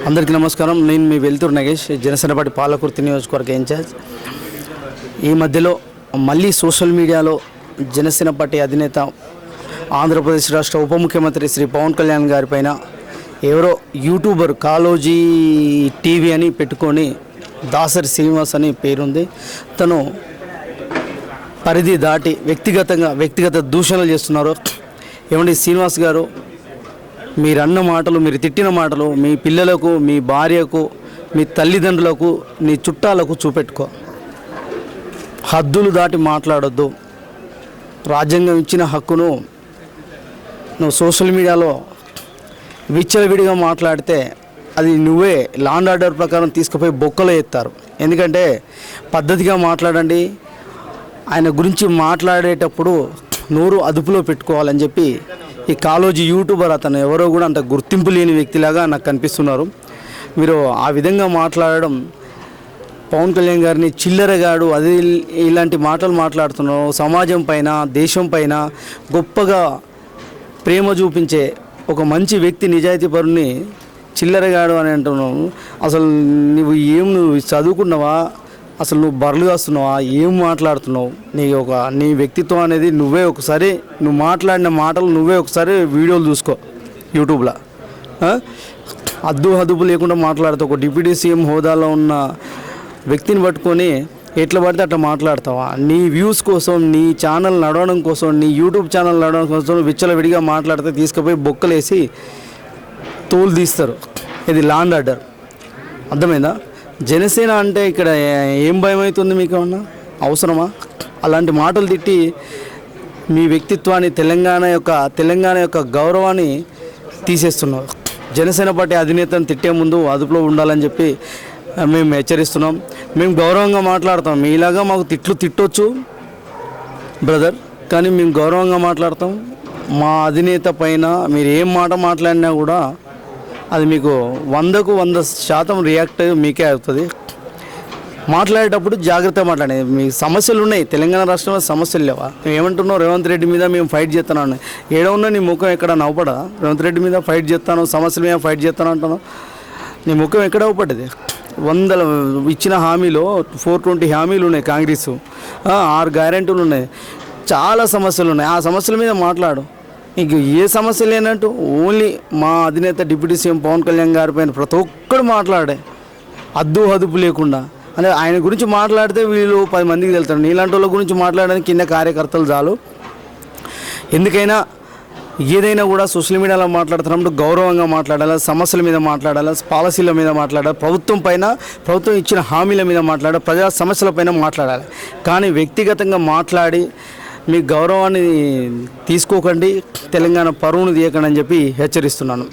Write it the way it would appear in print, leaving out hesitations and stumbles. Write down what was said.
అందరికీ నమస్కారం. నేను మీ వెల్తూరు నగేష్, జనసేన పార్టీ పాలకుర్తి నియోజకవర్గ ఇన్ఛార్జ్. ఈ మధ్యలో మళ్ళీ సోషల్ మీడియాలో జనసేన పార్టీ అధినేత ఆంధ్రప్రదేశ్ రాష్ట్ర ఉప ముఖ్యమంత్రి శ్రీ పవన్ కళ్యాణ్ గారి పైన ఎవరో యూట్యూబర్ కాలోజీ టీవీ అని పెట్టుకొని దాసరి శ్రీనివాస్ అని పేరుంది, తను పరిధి దాటి వ్యక్తిగత దూషణలు చేస్తున్నారు. ఏమండి శ్రీనివాస్ గారు, మీరు అన్న మాటలు, మీరు తిట్టిన మాటలు మీ పిల్లలకు, మీ భార్యకు, మీ తల్లిదండ్రులకు, నీ చుట్టాలకు చూపెట్టుకో. హద్దులు దాటి మాట్లాడొద్దు. రాజ్యాంగం ఇచ్చిన హక్కును నువ్వు సోషల్ మీడియాలో విచ్చలవిడిగా మాట్లాడితే అది నువ్వే లా అండ్ ఆర్డర్ ప్రకారం తీసుకుపోయి బొక్కలో ఎత్తారు. ఎందుకంటే పద్ధతిగా మాట్లాడండి. ఆయన గురించి మాట్లాడేటప్పుడు నోరు అదుపులో పెట్టుకోవాలని చెప్పి ఈ కాలోజీ యూట్యూబర్ అతను ఎవరో కూడా అంత గుర్తింపు లేని వ్యక్తిలాగా నాకు కనిపిస్తున్నారు. మీరు ఆ విధంగా మాట్లాడడం, పవన్ కళ్యాణ్ గారిని చిల్లరగాడు అది ఇలాంటి మాటలు మాట్లాడుతున్నావు. సమాజం పైన, దేశం పైన గొప్పగా ప్రేమ చూపించే ఒక మంచి వ్యక్తి, నిజాయితీ పరుని చిల్లరగాడు అని అంటున్నావు. అసలు నువ్వు చదువుకున్నావా? అసలు నువ్వు బర్రెలు కాస్తున్నావా? ఏం మాట్లాడుతున్నావు? నీ వ్యక్తిత్వం అనేది నువ్వు మాట్లాడిన మాటలు నువ్వే ఒకసారి వీడియోలు చూసుకో యూట్యూబ్లో. అదుపు లేకుండా మాట్లాడుతావు. ఒక డిప్యూటీ సీఎం హోదాలో ఉన్న వ్యక్తిని పట్టుకొని ఎట్లా పడితే అట్లా మాట్లాడతావా? నీ వ్యూస్ కోసం, నీ ఛానల్ నడవడం కోసం, నీ యూట్యూబ్ ఛానల్ నడవడం కోసం విచ్చలవిడిగా మాట్లాడితే తీసుకుపోయి బొక్కలేసి తోలు తీస్తారు. ఇది లా అండ్ ఆర్డర్. అర్థమైందా? జనసేన అంటే ఇక్కడ ఏం భయం అవుతుంది మీకు? ఏమన్నా అవసరమా? అలాంటి మాటలు తిట్టి మీ వ్యక్తిత్వాన్ని, తెలంగాణ యొక్క గౌరవాన్ని తీసేస్తున్నారు. జనసేన పార్టీ అధినేతను తిట్టే ముందు అదుపులో ఉండాలని చెప్పి మేము హెచ్చరిస్తున్నాం. మేము గౌరవంగా మాట్లాడతాం. మీలాగా మాకు తిట్టొచ్చు బ్రదర్, కానీ మేము గౌరవంగా మాట్లాడతాం. మా అధినేత పైన మీరు ఏం మాట మాట్లాడినా కూడా అది మీకు 100% రియాక్ట్ మీకే అవుతుంది. మాట్లాడేటప్పుడు జాగ్రత్తగా మాట్లాడేది. మీ సమస్యలు ఉన్నాయి, తెలంగాణ రాష్ట్రంలో సమస్యలు లేవా? ఏమంటున్నావు? రేవంత్ రెడ్డి మీద మేము ఫైట్ చేస్తాను. ఏడవున్నా నీ ముఖం ఎక్కడ నవ్వపడా? రేవంత్ రెడ్డి మీద ఫైట్ చేస్తాను, సమస్యల మీద ఫైట్ చేస్తాను అంటున్నావు. నీ ముఖం ఎక్కడ అవ్వపడ్డది? 100 ఇచ్చిన హామీలో 420 హామీలు ఉన్నాయి. కాంగ్రెస్ 6 గ్యారెంటీలు ఉన్నాయి. చాలా సమస్యలు ఉన్నాయి. ఆ సమస్యల మీద మాట్లాడు. నీకు ఏ సమస్య లేనట్టు ఓన్లీ మా అధినేత డిప్యూటీ సీఎం పవన్ కళ్యాణ్ గారి పైన ప్రతి ఒక్కడు మాట్లాడే అదుపు లేకుండా. అంటే ఆయన గురించి మాట్లాడితే వీళ్ళు 10 మందికి వెళ్తారు. నీలాంటి వాళ్ళ గురించి మాట్లాడడానికి కింద కార్యకర్తలు చాలు. ఎందుకైనా ఏదైనా కూడా సోషల్ మీడియాలో మాట్లాడుతున్నప్పుడు గౌరవంగా మాట్లాడాలి, సమస్యల మీద మాట్లాడాలి, పాలసీల మీద మాట్లాడాలి, ప్రభుత్వం ఇచ్చిన హామీల మీద మాట్లాడాలి, ప్రజా సమస్యల పైన మాట్లాడాలి. కానీ వ్యక్తిగతంగా మాట్లాడి మీ గౌరవాన్ని తీసుకోకండి, తెలంగాణ పరువును తీయకండి అని చెప్పి హెచ్చరిస్తున్నాను.